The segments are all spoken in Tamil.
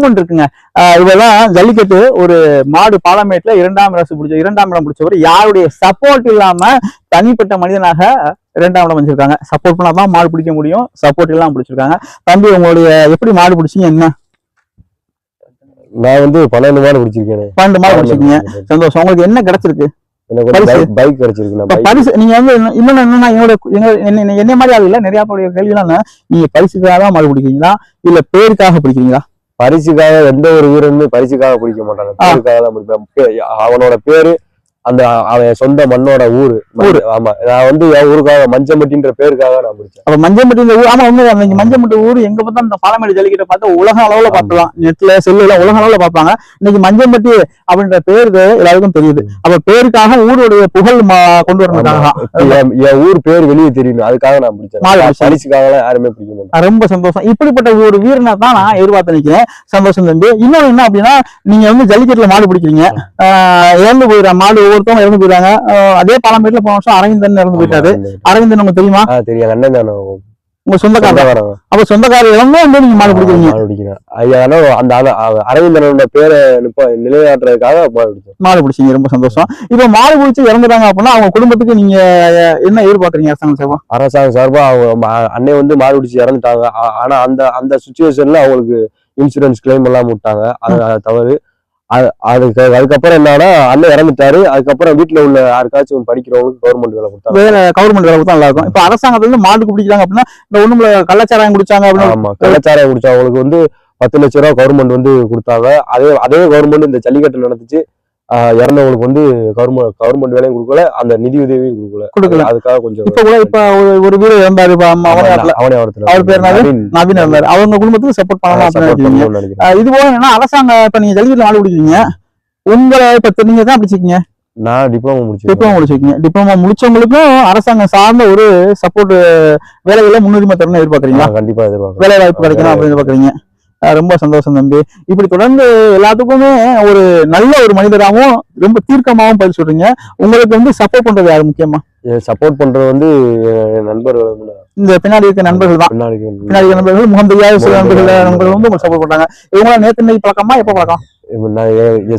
இன்னொன்று இருக்குங்க. இதெல்லாம் ஜல்லிக்கட்டு ஒரு மாடு பாலமேட்ல 2ஆம் இடம் பிடிச்சவர் யாருடைய சப்போர்ட் இல்லாம தனிப்பட்ட மனிதனாக 2ஆம் இடம் வச்சிருக்காங்க. சப்போர்ட் பண்ணாதான் மாடு பிடிக்க முடியும். சப்போர்ட் எல்லாம் பிடிச்சிருக்காங்க. தம்பி, உங்களுடைய எப்படி மாடு பிடிச்சிங்க? என்ன? நான் 12 மாடு பிடிச்சிருக்கேன். 12 மாடு பிடிச்சிருக்கீங்க. சந்தோஷம். உங்களுக்கு என்ன கிடைச்சிருக்கு? பைக் கிடைச்சிருக்கு. பரிசு நீங்க இன்னொன்னு என்னன்னா, என்ன மாதிரி ஆள் இல்ல, நிறைய கேள்விலாம் நீங்க பரிசுக்காக தான் மாடு பிடிக்கிறீங்களா இல்ல பேருக்காக பிடிக்கிறீங்களா? பரிசுக்காக எந்த ஒரு வீரனுமே பரிசுக்காக பிடிக்க மாட்டாங்க, பேருக்காக தான் பிடிப்பேன். அவனோட பேரு அந்த அவன் சொந்த மண்ணோட ஊரு. ஆமா, நான் என் ஊருக்காக மஞ்சம்பட்டின்ற பேருக்காக நான் பிடிச்சேன். அப்ப மஞ்சம்பட்டி ஊர், ஆமா உண்மைதான். மஞ்சம்பட்டி ஊர் எங்க பார்த்தா இந்த பாலமேடு ஜல்லிக்கட்டை பார்த்தா உலக அளவுல பார்க்கலாம். நெட்ல செல்லுல உலக அளவுல பார்ப்பாங்க. இன்னைக்கு மஞ்சம்பட்டி அப்படின்ற பேருக்கு எல்லாருக்கும் தெரியுது. அப்ப பேருக்காக ஊருடைய புகழ் கொண்டு வரணுக்காக என் ஊர் பேர் வெளியே தெரியும், அதுக்காக நான் பிடிச்சேன். பரிசுக்காக யாருமே பிடிக்க மாட்டேன். ரொம்ப சந்தோஷம். இப்படிப்பட்ட ஒரு வீரனை தான் நான் எதிர்பார்த்து நிக்கிறேன். சந்தோஷம் தம்பி. இன்னொன்னு என்ன அப்படின்னா, நீங்க ஜல்லிக்கட்டுல மாடு பிடிக்கிறீங்க, இறந்து போயிடுற மாடு ஒருத்தவங்க இறந்து போயிட்டாங்க. அதே பாலமேட்ல போன வருஷம் அரவிந்தன் இறந்து போயிட்டாரு. அரவிந்தன் உங்களுக்கு தெரியுமா? தெரியும். அண்ணன் தானே உங்க சொந்தக்காரர். அப்ப சொந்தக்காரர் இறந்தா நீங்க மாடு பிடிக்கிறீங்க. அந்த அரவிந்தனோட பேரை நிலைநாட்டுறதுக்காக மாடு பிடிச்சீங்க. ரொம்ப சந்தோஷம். இப்ப மாடு பிடிச்சி இறந்துட்டாங்க அப்படின்னா அவங்க குடும்பத்துக்கு நீங்க என்ன எதிர்பார்க்கறீங்க? அரசாங்கம் சார்பா அவங்க அன்னை மாடு பிடிச்சி இறந்துட்டாங்க. ஆனா அந்த சுச்சுவேஷன்ல அவங்களுக்கு இன்சூரன்ஸ் கிளைம் எல்லாம் விட்டாங்க. அது தவறு. அதுக்கப்புறம் என்னன்னா, அண்ணன் இறந்துட்டாரு. அதுக்கப்புறம் வீட்டுல உள்ள யாருக்காச்சும் படிக்கிறவங்களுக்கு கவர்மெண்ட் வேலை கொடுத்தாங்க. கவர்மெண்ட் வேலை கொடுத்தா நல்லா இருக்கும். இப்ப அரசாங்கத்துல இருந்து மாட்டுக்கு பிடிக்கிறாங்க அப்படின்னா, இந்த ஒண்ணுல கள்ளச்சாராயம் குடிச்சாங்க அப்படின்னா, ஆமா, கள்ளச்சாராயம் குடிச்சவங்களுக்கு 10 லட்சம் ரூபாய் கவர்மெண்ட் கொடுத்தாங்க. அதே கவர்மெண்ட் இந்த ஜல்லிக்கட்டு நடந்துச்சு. இறந்தவங்களுக்கு கவர்மெண்ட் வேலையும் கொடுக்கல, அந்த நிதி உதவியும் கொடுக்கல. அதுக்காக கொஞ்சம் இப்ப ஒரு வீடு இறந்தாரு, அவர் பேர் நவீன் இருந்தாரு. அவங்க குடும்பத்துக்கு சப்போர்ட் பண்ணலாம். இது போல என்ன அரசாங்கம் இப்ப நீங்க ஜல்லிக்கட்டு மாடு பிடிக்கிறீங்க, உங்களை இப்ப நீங்க தான் பிடிச்சிருக்கீங்க. நான் டிப்ளமோ முடிச்சிருக்கீங்க. டிப்ளமோ முடிச்சவங்களுக்கும் அரசாங்கம் சார்ந்த ஒரு சப்போர்ட் வேலைகளை முன்னுரிமை தரணும் எதிர்பார்க்கறீங்களா? கண்டிப்பா எதிர்பார்க்கறேன். வேலை வாய்ப்பு கிடைக்கணும் அப்படின்னு எதிர்பார்க்கறீங்க. ரொம்ப சந்தோஷம் தம்பி. இப்படி தொடர்ந்து எல்லாத்துக்குமே ஒரு நல்ல ஒரு மனிதராகவும் ரொம்ப தீர்க்கமாகவும் பதில் சொல்றீங்க. உங்களுக்கு சப்போர்ட் பண்றது யாரு முக்கியமா? சப்போர்ட் பண்றது நண்பர்கள், இந்த பின்னாடி இருக்க நண்பர்கள் தான். பின்னாடி இருக்க நண்பர்கள், முகம் தெரியாத சில நண்பர்கள் உங்களுக்கு சப்போர்ட் பண்றாங்க. இவங்களா நேத்து இன்னைக்கு பழக்கமா, எப்ப பழக்கம்?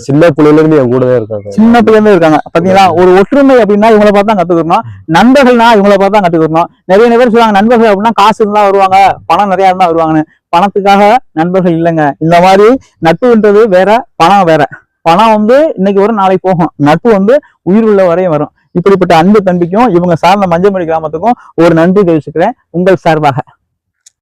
சின்ன பிள்ளைல இருந்து என் கூடவே இருக்காங்க. சின்ன பிள்ளைல இருந்து இருக்காங்க. பாத்தீங்களா, ஒரு ஒற்றுமை அப்படின்னா இவங்களை பார்த்து தான் கத்துக்கணும். நண்பர்கள்னா இவங்களை பார்த்து தான் கத்துக்கணும். நிறைய பேர் சொல்லுவாங்க நண்பர்கள் அப்படின்னா காசு இருந்தா வருவாங்க, பணம் நிறைய இருந்தா வருவாங்கன்னு. பணத்துக்காக நண்பர்கள் இல்லைங்க. இந்த மாதிரி நட்புன்றது வேற, பணம் வேற. பணம் இன்னைக்கு வரும், நாளைக்கு போகும். நட்பு உயிர் உள்ள வரையும் வரும். இப்படிப்பட்ட அன்பு தம்பிக்கும் இவங்க சார்ந்த மஞ்சம்பட்டி கிராமத்துக்கும் ஒரு நன்றி தெரிவிச்சுக்கிறேன் உங்கள் சார்பாக.